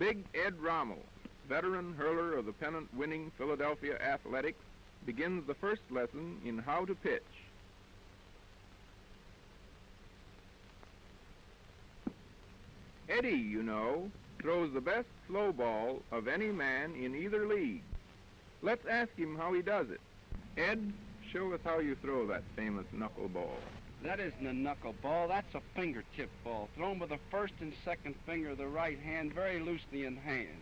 Big Ed Rommel, veteran hurler of the pennant-winning Phidalephia Athletic, begins the first lesson in how to pitch. Eddie, you know, throws the best slow ball of any man in either league. Let's ask him how he does it. Ed, show us how you throw that famous knuckleball. That isn't a knuckleball, that's a fingertip ball, thrown with the first and second finger of the right hand very loosely in hand.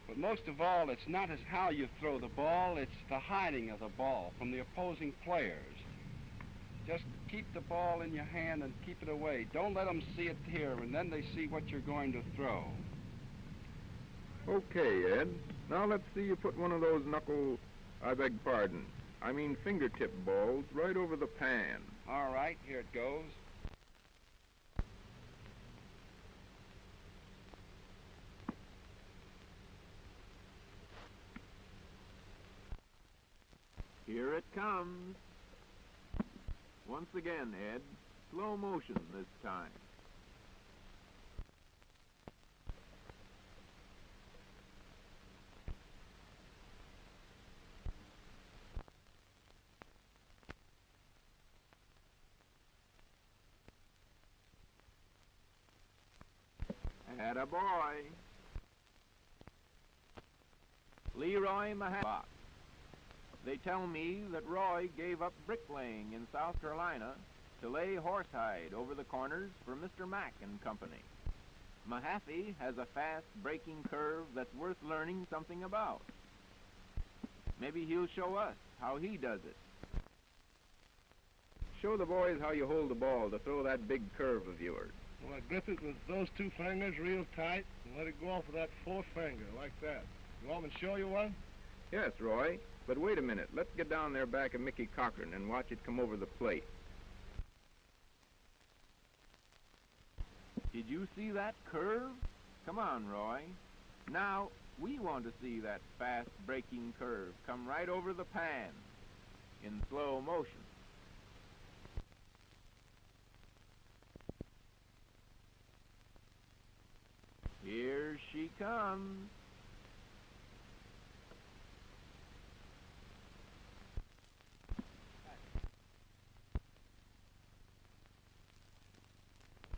But most of all, it's not as how you throw the ball, it's the hiding of the ball from the opposing players. Just keep the ball in your hand and keep it away. Don't let them see it here, and then they see what you're going to throw. Okay, Ed. Now let's see you put one of those fingertip balls right over the pan. All right, here it goes. Here it comes. Once again, Ed, slow motion this time. Attaboy. Leroy Mahaffey. They tell me that Roy gave up bricklaying in South Carolina to lay horsehide over the corners for Mr. Mack and Company. Mahaffey has a fast breaking curve that's worth learning something about. Maybe he'll show us how he does it. Show the boys how you hold the ball to throw that big curve of yours. Well, I grip it with those two fingers real tight and let it go off with that fourth finger, like that. You want me to show you one? Yes, Roy, but wait a minute. Let's get down there back of Mickey Cochran and watch it come over the plate. Did you see that curve? Come on, Roy. Now, we want to see that fast breaking curve come right over the pan in slow motion. Here she comes.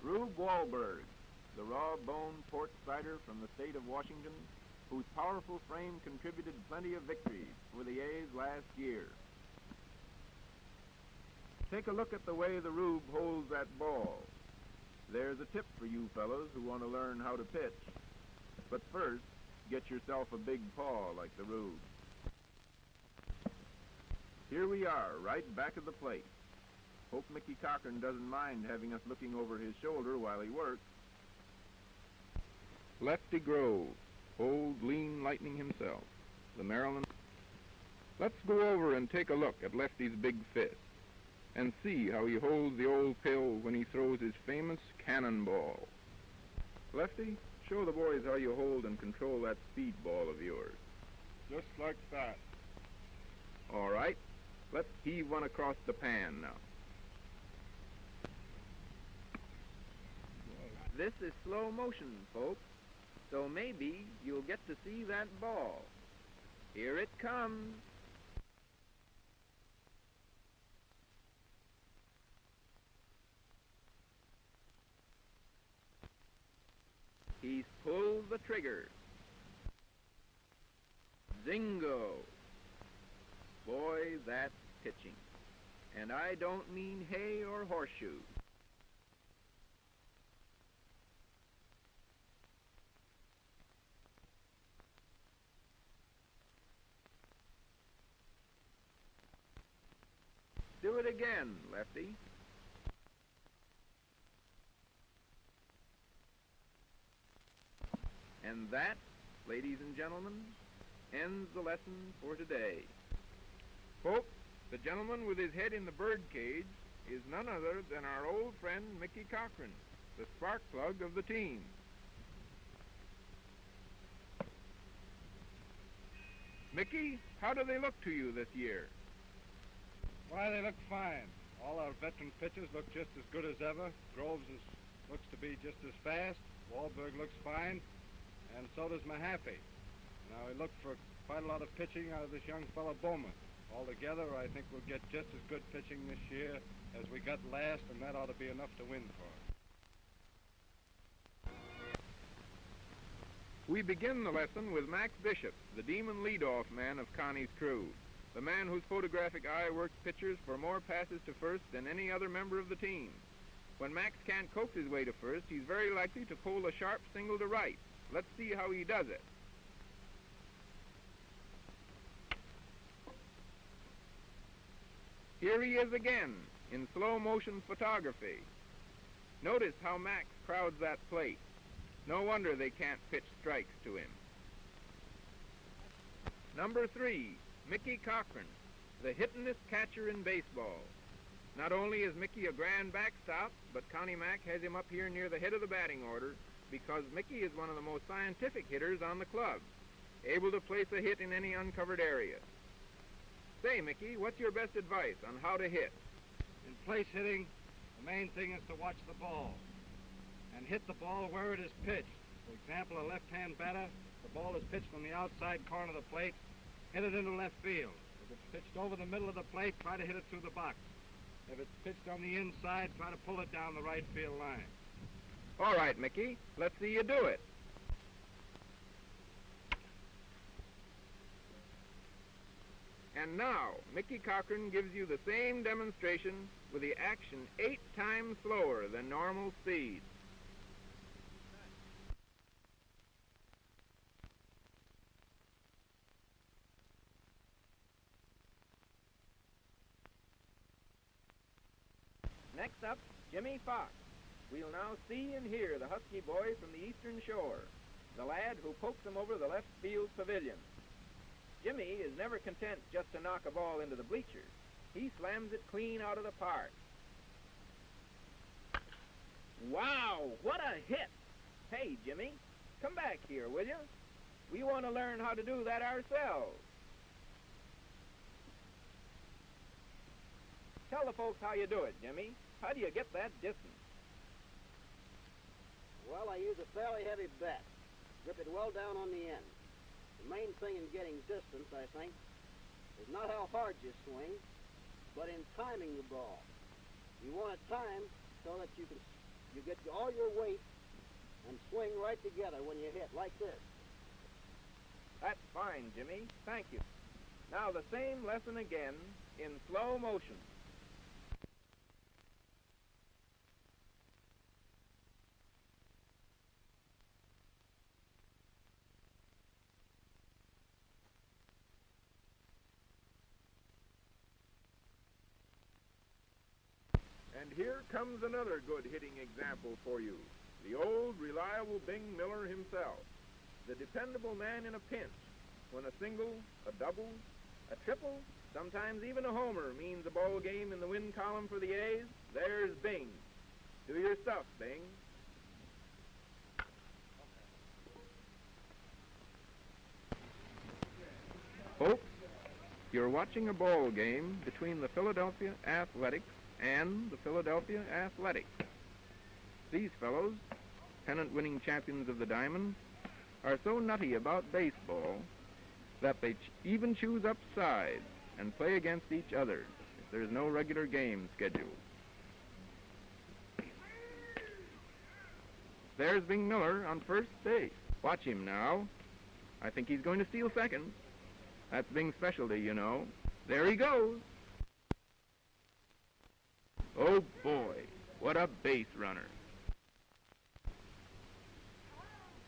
Rube Wahlberg, the raw-boned port cider from the state of Washington, whose powerful frame contributed plenty of victories for the A's last year. Take a look at the way the Rube holds that ball. There's a tip for you fellows who want to learn how to pitch. But first, get yourself a big paw like the Rube. Here we are, right back of the plate. Hope Mickey Cochran doesn't mind having us looking over his shoulder while he works. Lefty Grove, old lean lightning himself, the Maryland. Let's go over and take a look at Lefty's big fist and see how he holds the old pill when he throws his famous cannonball. Lefty, show the boys how you hold and control that speedball of yours. Just like that. All right, let's heave one across the pan now. This is slow motion, folks, so maybe you'll get to see that ball. Here it comes. He's pulled the trigger. Zingo! Boy, that's pitching. And I don't mean hay or horseshoes. Do it again, Lefty. And that, ladies and gentlemen, ends the lesson for today. Folks, the gentleman with his head in the bird cage is none other than our old friend Mickey Cochran, the spark plug of the team. Mickey, how do they look to you this year? Why, they look fine. All our veteran pitchers look just as good as ever. Groves looks to be just as fast. Wahlberg looks fine. and so does Mahaffey. Now, we look for quite a lot of pitching out of this young fellow Bowman. Altogether, I think we'll get just as good pitching this year as we got last, and that ought to be enough to win for us. We begin the lesson with Max Bishop, the demon leadoff man of Connie's crew, the man whose photographic eye works pitchers for more passes to first than any other member of the team. When Max can't coax his way to first, he's very likely to pull a sharp single to right. Let's see how he does it. Here he is again, in slow motion photography. Notice how Max crowds that plate. No wonder they can't pitch strikes to him. Number 3, Mickey Cochran, the hittin'est catcher in baseball. Not only is Mickey a grand backstop, but Connie Mack has him up here near the head of the batting order because Mickey is one of the most scientific hitters on the club, able to place a hit in any uncovered area. Say, Mickey, what's your best advice on how to hit? In place hitting, the main thing is to watch the ball and hit the ball where it is pitched. For example, a left-hand batter, the ball is pitched on the outside corner of the plate, hit it into left field. If it's pitched over the middle of the plate, try to hit it through the box. If it's pitched on the inside, try to pull it down the right field line. All right, Mickey, let's see you do it. And now, Mickey Cochran gives you the same demonstration with the action 8 times slower than normal speed. Next up, Jimmy Fox. We'll now see and hear the husky boy from the Eastern Shore, the lad who pokes him over the left field pavilion. Jimmy is never content just to knock a ball into the bleachers. He slams it clean out of the park. Wow, what a hit! Hey, Jimmy, come back here, will you? We want to learn how to do that ourselves. Tell the folks how you do it, Jimmy. How do you get that distance? Well, I use a fairly heavy bat. Grip it well down on the end. The main thing in getting distance, I think, is not how hard you swing, but in timing the ball. You want it timed so that you get all your weight and swing right together when you hit, like this. That's fine, Jimmy. Thank you. Now the same lesson again in slow motion. And here comes another good hitting example for you. The old, reliable Bing Miller himself. The dependable man in a pinch. When a single, a double, a triple, sometimes even a homer means a ball game in the win column for the A's, there's Bing. Do your stuff, Bing. Folks, you're watching a ball game between the Phidalephia Athletic and the Phidalephia Athletic. These fellows, pennant-winning champions of the diamond, are so nutty about baseball that they even choose up sides and play against each other if there's no regular game scheduled. There's Bing Miller on first base. Watch him now. I think he's going to steal second. That's Bing's specialty, you know. There he goes. Oh boy, what a base runner.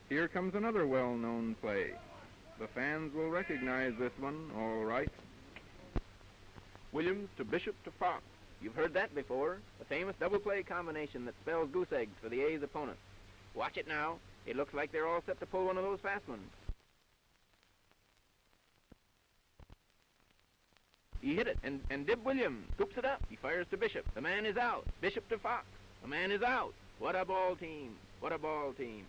Here comes another well-known play. The fans will recognize this one, all right. Williams to Bishop to Fox. You've heard that before. The famous double play combination that spells goose eggs for the A's opponents. Watch it now. It looks like they're all set to pull one of those fast ones. He hit it, and Dib Williams scoops it up. He fires to Bishop. The man is out. Bishop to Fox. The man is out. What a ball team. What a ball team.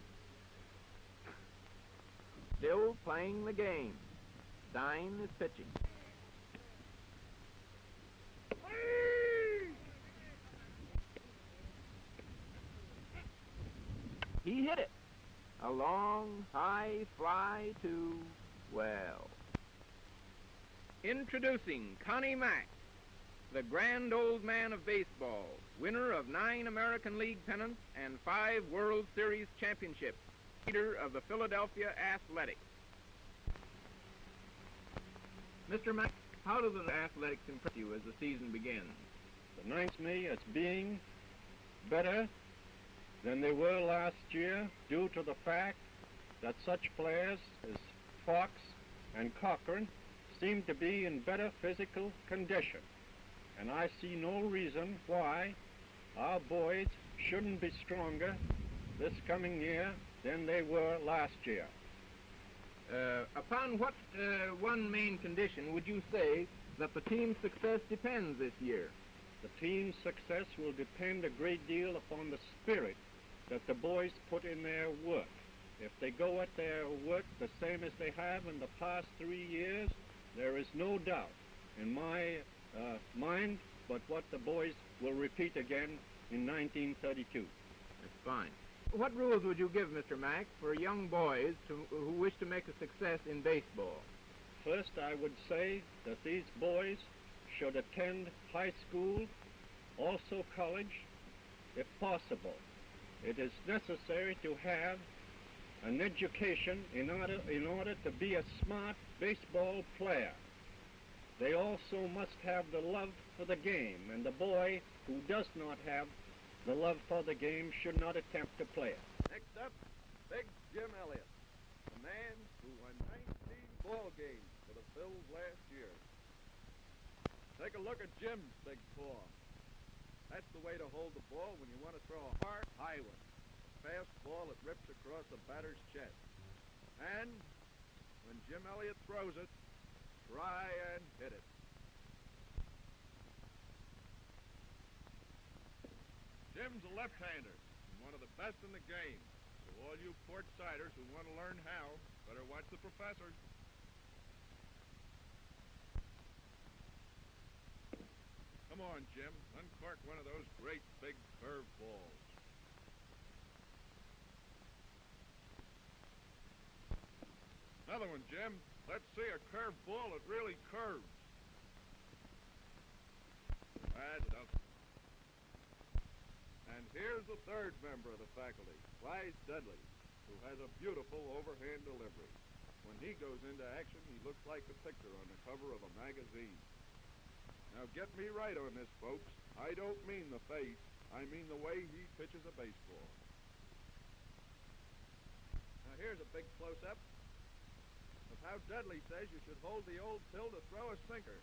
Still playing the game. Stein is pitching. He hit it. A long, high fly to, well. Introducing Connie Mack, the grand old man of baseball, winner of 9 American League pennants and 5 World Series championships, leader of the Philadelphia Athletic. Mr. Mack, how do the Athletics impress you as the season begins? It reminds me as being better than they were last year due to the fact that such players as Fox and Cochran seem to be in better physical condition. And I see no reason why our boys shouldn't be stronger this coming year than they were last year. Upon what one main condition would you say that the team's success depends this year? The team's success will depend a great deal upon the spirit that the boys put in their work. If they go at their work the same as they have in the past 3 years, there is no doubt in my mind but what the boys will repeat again in 1932. That's fine. What rules would you give, Mr. Mack, for young boys who wish to make a success in baseball? First, I would say that these boys should attend high school, also college, if possible. It is necessary to have an education in order to be a smart baseball player. They also must have the love for the game, and the boy who does not have the love for the game should not attempt to play it. Next up, Big Jim Elliott, the man who won 19 ball games for the Phils last year. Take a look at Jim's big paw. That's the way to hold the ball when you want to throw a hard, high one. A fast ball that rips across a batter's chest. And when Jim Elliott throws it, try and hit it. Jim's a left-hander, and one of the best in the game. So all you port-siders who want to learn how, better watch the professor. Come on, Jim. Uncork one of those great big curve balls. Another one, Jim. Let's see a curved ball that really curves. That's enough. And here's the third member of the faculty, Clyde Dudley, who has a beautiful overhand delivery. When he goes into action, he looks like the picture on the cover of a magazine. Now get me right on this, folks. I don't mean the face. I mean the way he pitches a baseball. Now here's a big close-up of how Dudley says you should hold the old pill to throw a sinker.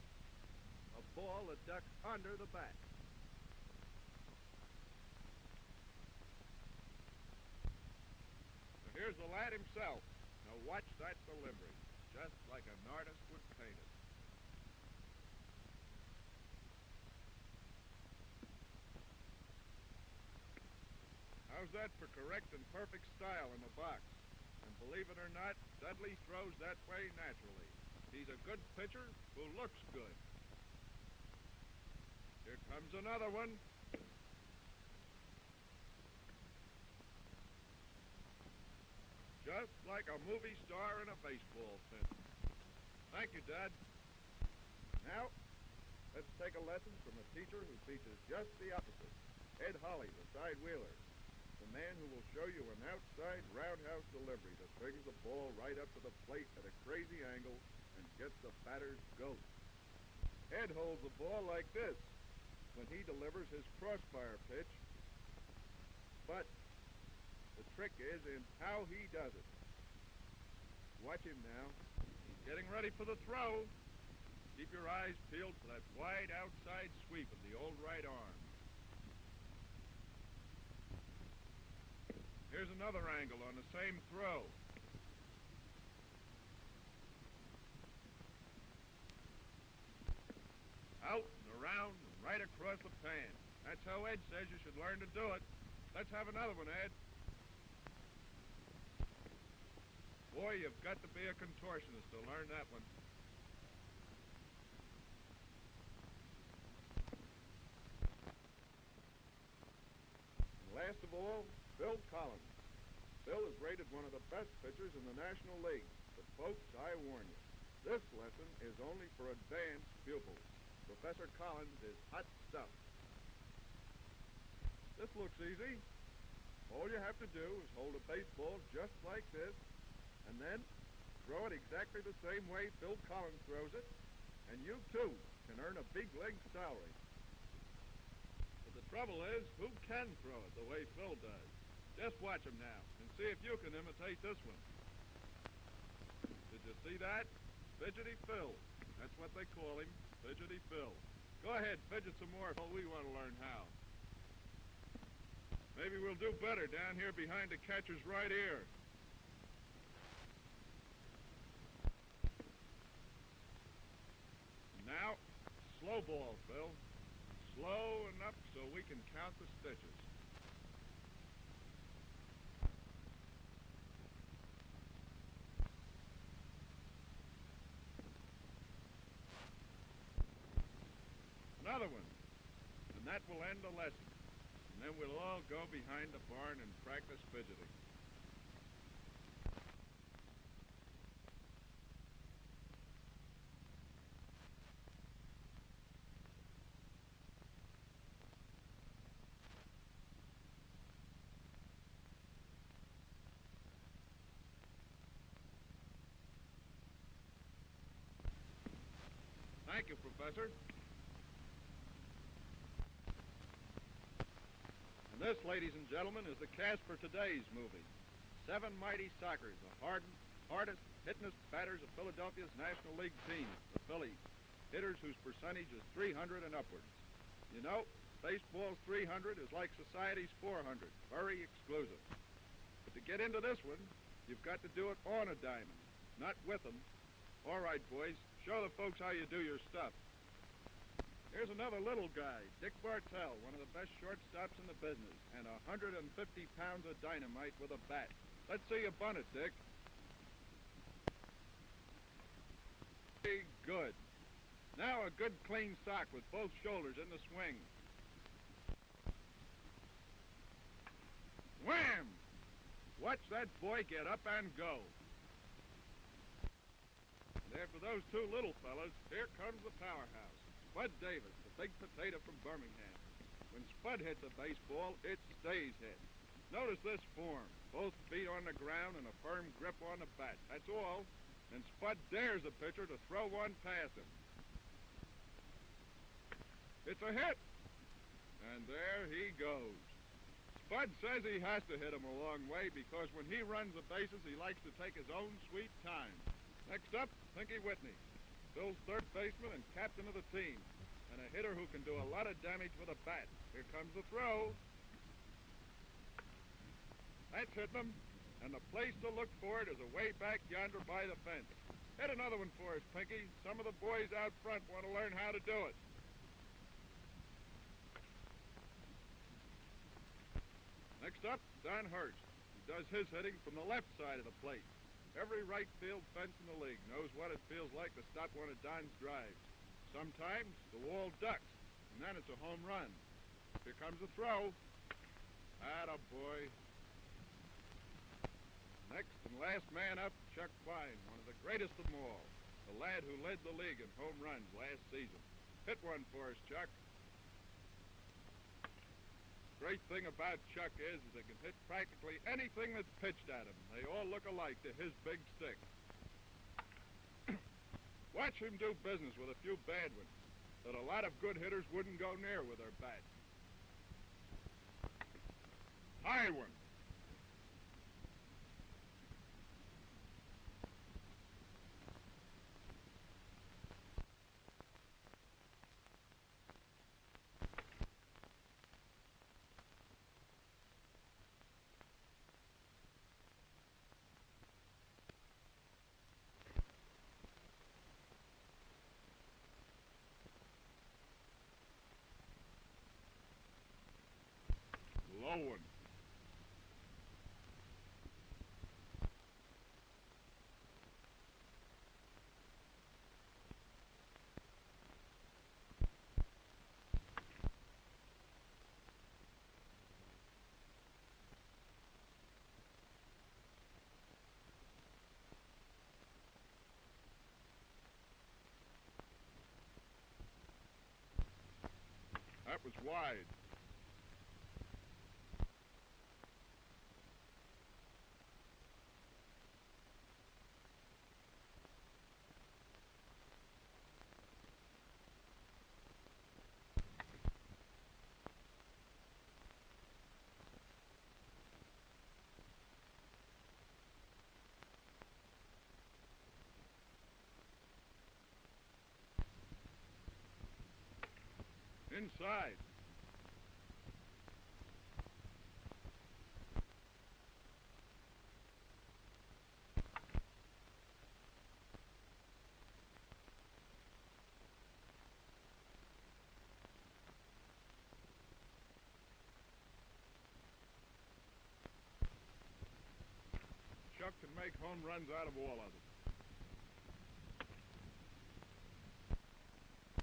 A ball that ducks under the bat. Now here's the lad himself. Now watch that delivery. Just like an artist would paint it. How's that for correct and perfect style in the box? And believe it or not, Dudley throws that way naturally. He's a good pitcher who looks good. Here comes another one. Just like a movie star in a baseball pin. Thank you, Dad. Now, let's take a lesson from a teacher who teaches just the opposite. Ed Holly, the side wheeler. The man who will show you an outside roundhouse delivery that brings the ball right up to the plate at a crazy angle and gets the batter's goat. Ed holds the ball like this when he delivers his crossfire pitch, but the trick is in how he does it. Watch him now. He's getting ready for the throw. Keep your eyes peeled for that wide outside sweep of the old right arm. Here's another angle on the same throw. Out and around and right across the pan. That's how Ed says you should learn to do it. Let's have another one, Ed. Boy, you've got to be a contortionist to learn that one. And last of all, Bill Collins. Bill is rated selected one of the best pitchers in the National League. But folks, I warn you, this lesson is only for advanced pupils. Professor Collins is hot stuff. This looks easy. All you have to do is hold a baseball just like this, and then throw it exactly the same way Phil Collins throws it, and you too can earn a big league salary. But the trouble is, who can throw it the way Phil does? Just watch him now and see if you can imitate this one. Did you see that? Fidgety Phil. That's what they call him, Fidgety Phil. Go ahead, fidget some more, Phil. We want to learn how. Maybe we'll do better down here behind the catcher's right ear. Now, slow ball, Phil. Slow enough so we can count the stitches. Another one. And that will end the lesson. And then we'll all go behind the barn and practice fidgeting. Thank you, Professor. And this, ladies and gentlemen, is the cast for today's movie. 7 mighty sockers, the hardest, hittingest batters of Philadelphia's National League team, the Phillies. Hitters whose percentage is 300 and upwards. You know, baseball's 300 is like society's 400, very exclusive. But to get into this one, you've got to do it on a diamond, not with them. All right, boys, show the folks how you do your stuff. Here's another little guy, Dick Bartell, one of the best shortstops in the business, and 150 pounds of dynamite with a bat. Let's see you bunt it, Dick. Very good. Now a good clean sock with both shoulders in the swing. Wham! Watch that boy get up and go. And after those 2 little fellas, here comes the powerhouse, Spud Davis, the big potato from Birmingham. When Spud hits a baseball, it stays hit. Notice this form, both feet on the ground and a firm grip on the bat. That's all. And Spud dares the pitcher to throw one past him. It's a hit. And there he goes. Spud says he has to hit him a long way because when he runs the bases, he likes to take his own sweet time. Next up, Pinky Whitney, Phil's third baseman and captain of the team, and a hitter who can do a lot of damage with a bat. Here comes the throw. That's hitting him, and the place to look for it is away back yonder by the fence. Hit another one for us, Pinky. Some of the boys out front want to learn how to do it. Next up, Don Hurst, who does his hitting from the left side of the plate. Every right field fence in the league knows what it feels like to stop one of Don's drives. Sometimes the wall ducks, and then it's a home run. Here comes the throw. Attaboy. Next and last man up, Chuck Fine, one of the greatest of them all. The lad who led the league in home runs last season. Hit one for us, Chuck. Great thing about Chuck is they can hit practically anything that's pitched at him. They all look alike to his big stick. Watch him do business with a few bad ones that a lot of good hitters wouldn't go near with their bats. High one. Low one. That was wide. Inside. Chuck can make home runs out of all of them.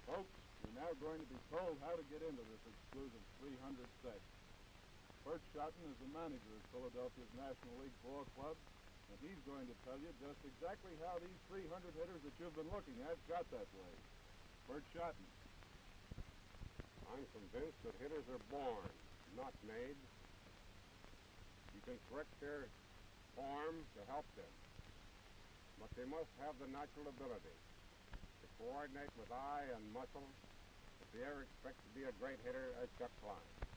Folks, we're now going to be told how to get into this exclusive 300 set. Bert Schotten is the manager of Philadelphia's National League Ball Club, and he's going to tell you just exactly how these 300 hitters that you've been looking at got that way. Bert Schotten. I'm convinced that hitters are born, not made. You can correct their form to help them, but they must have the natural ability to coordinate with eye and muscle if they ever expect to be a great hitter as Chuck Klein.